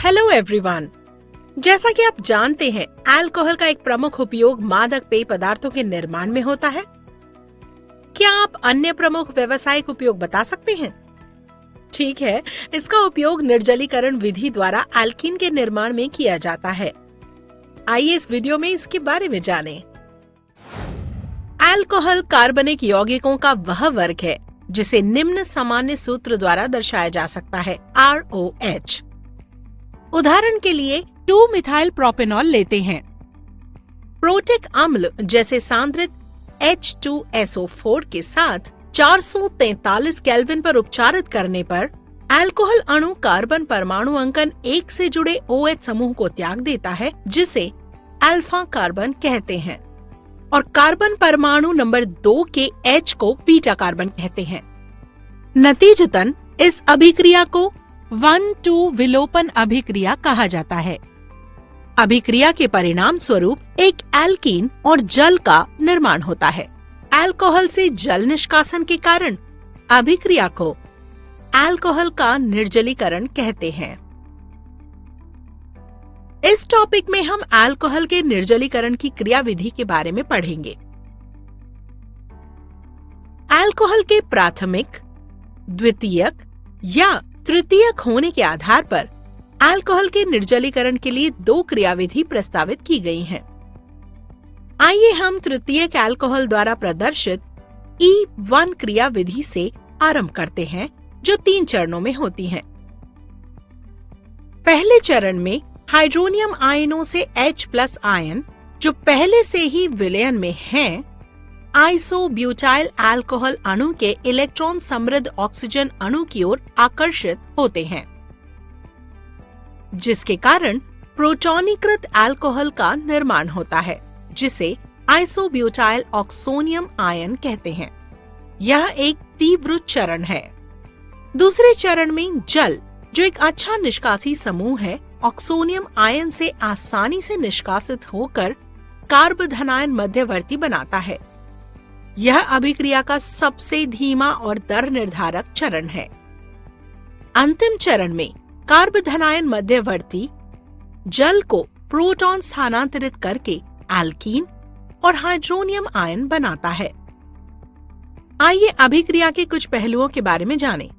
Hello everyone. जैसा कि आप जानते हैं, अल्कोहल का एक प्रमुख उपयोग मादक पेय पदार्थों के निर्माण में होता है। क्या आप अन्य प्रमुख व्यावसायिक उपयोग बता सकते हैं? ठीक है, इसका उपयोग निर्जलीकरण विधि द्वारा एल्कीन के निर्माण में किया जाता है। आइए इस वीडियो में इसके बारे में जानें। अल्कोहल कार्बनिक यौगिकों का वह वर्ग है जिसे निम्न सामान्य सूत्र द्वारा दर्शाया जा सकता है, ROH। उदाहरण के लिए 2-मिथाइल प्रोपेनॉल लेते हैं। प्रोटिक अम्ल जैसे सांद्रित H2SO4 के साथ 443 केल्विन पर उपचारित करने पर अल्कोहल अणु कार्बन परमाणु अंकन 1 से जुड़े OH समूह को त्याग देता है, जिसे अल्फा कार्बन कहते हैं, और कार्बन परमाणु नंबर 2 के H को बीटा कार्बन कहते हैं। नतीजतन इस अभिक्रिया को 1,2 विलोपन अभिक्रिया कहा जाता है। अभिक्रिया के परिणाम स्वरूप एक एल्कीन और जल का निर्माण होता है। अल्कोहल से जल निष्कासन के कारण अभिक्रिया को अल्कोहल का निर्जलीकरण कहते हैं। इस टॉपिक में हम अल्कोहल के निर्जलीकरण की क्रियाविधि के बारे में पढ़ेंगे। अल्कोहल के प्राथमिक, द्वितीयक या तृतीयक होने के आधार पर अल्कोहल के निर्जलीकरण के लिए 2 क्रियाविधि प्रस्तावित की गई हैं। आइए हम तृतीयक अल्कोहल द्वारा प्रदर्शित E1 क्रियाविधि से आरंभ करते हैं, जो 3 चरणों में होती है। पहले चरण में हाइड्रोनियम आयनों से H+ आयन, जो पहले से ही विलयन में हैं, आइसोब्यूटाइल अल्कोहल अणु के इलेक्ट्रॉन समृद्ध ऑक्सीजन अणु की ओर आकर्षित होते हैं, जिसके कारण प्रोटोनीकृत अल्कोहल का निर्माण होता है, जिसे आइसोब्यूटाइल ऑक्सोनियम आयन कहते हैं। यह एक तीव्र चरण है। दूसरे चरण में जल, जो एक अच्छा निष्कासी समूह है, ऑक्सोनियम आयन से आसानी से निष्कासित होकर कार्बधनायन मध्यवर्ती बनाता है। यह अभिक्रिया का सबसे धीमा और दर निर्धारक चरण है। अंतिम चरण में कार्बधनायन मध्यवर्ती जल को प्रोटॉन स्थानांतरित करके एल्कीन और हाइड्रोनियम आयन बनाता है। आइए अभिक्रिया के कुछ पहलुओं के बारे में जानें।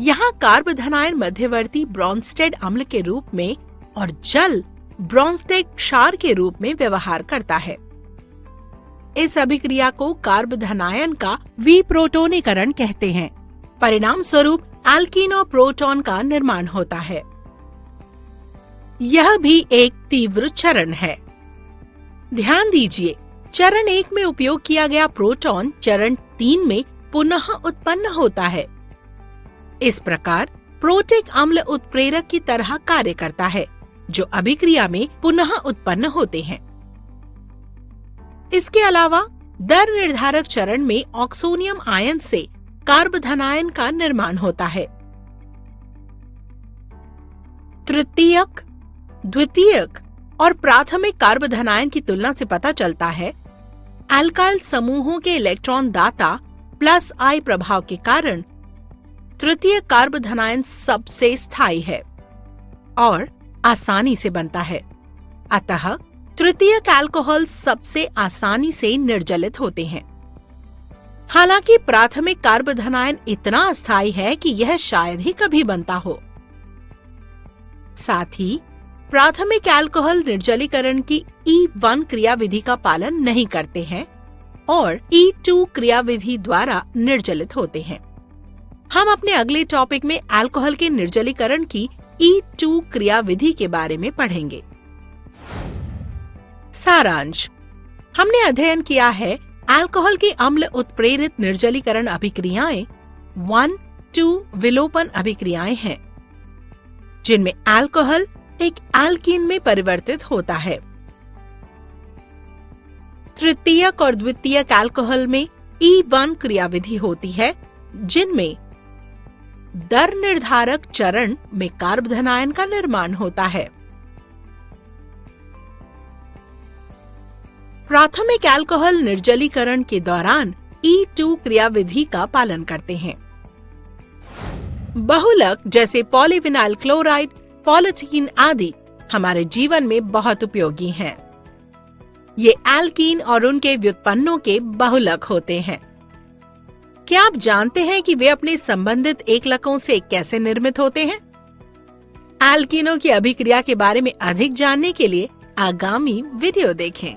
यहाँ कार्बधनायन मध्यवर्ती ब्रोंस्टेड अम्ल के रूप में और जल ब्रोंस्टेड क्षार के रूप में व्यवहार करता है। इस अभिक्रिया को कार्बधनायन का विप्रोटोनीकरण कहते हैं। परिणाम स्वरूप एल्कीन और प्रोटॉन का निर्माण होता है। यह भी एक तीव्र चरण है। ध्यान दीजिए, चरण 1 में उपयोग किया गया प्रोटॉन चरण 3 में पुनः उत्पन्न होता है। इस प्रकार प्रोटिक अम्ल उत्प्रेरक की तरह कार्य करता है, जो अभिक्रिया में पुनः उत्पन्न होते हैं। इसके अलावा दर निर्धारक चरण में ऑक्सोनियम आयन से कार्बधनायन का निर्माण होता है। तृतीयक, द्वितीयक और प्राथमिक कार्बधनायन की तुलना से पता चलता है, अल्काइल समूहों के इलेक्ट्रॉन दाता +I प्रभाव के कारण तृतीय कार्बधनायन सबसे स्थायी है और आसानी से बनता है। अतः तृतीयक अल्कोहल सबसे आसानी से निर्जलित होते हैं। हालांकि प्राथमिक कार्बधनायन इतना अस्थायी है कि यह शायद ही कभी बनता हो। साथ ही प्राथमिक अल्कोहल निर्जलीकरण की E1 क्रियाविधि का पालन नहीं करते हैं और E2 क्रियाविधि द्वारा निर्जलित होते हैं। हम अपने अगले टॉपिक में अल्कोहल के निर्जलीकरण की E2 क्रियाविधि के बारे में पढ़ेंगे। सारांश: हमने अध्ययन किया है अल्कोहल की अम्ल उत्प्रेरित निर्जलीकरण अभिक्रियाएं 1,2 विलोपन अभिक्रियाएं हैं, जिनमें अल्कोहल एक एल्कीन में परिवर्तित होता है। तृतीयक और द्वितीयक अल्कोहल में E1 क्रियाविधि होती है, जिनमें दर निर्धारक चरण में कार्बधनायन का निर्माण होता है। प्राथमिक अल्कोहल निर्जलीकरण के दौरान E2 क्रियाविधि का पालन करते हैं। बहुलक जैसे पॉलीविनाइल क्लोराइड, पॉलीथीन आदि हमारे जीवन में बहुत उपयोगी हैं। ये एल्कीन और उनके व्युत्पन्नों के बहुलक होते हैं। क्या आप जानते हैं कि वे अपने संबंधित एकलकों से कैसे निर्मित होते हैं? एल्कीनों की अभिक्रिया के बारे में अधिक जानने के लिए आगामी वीडियो देखें।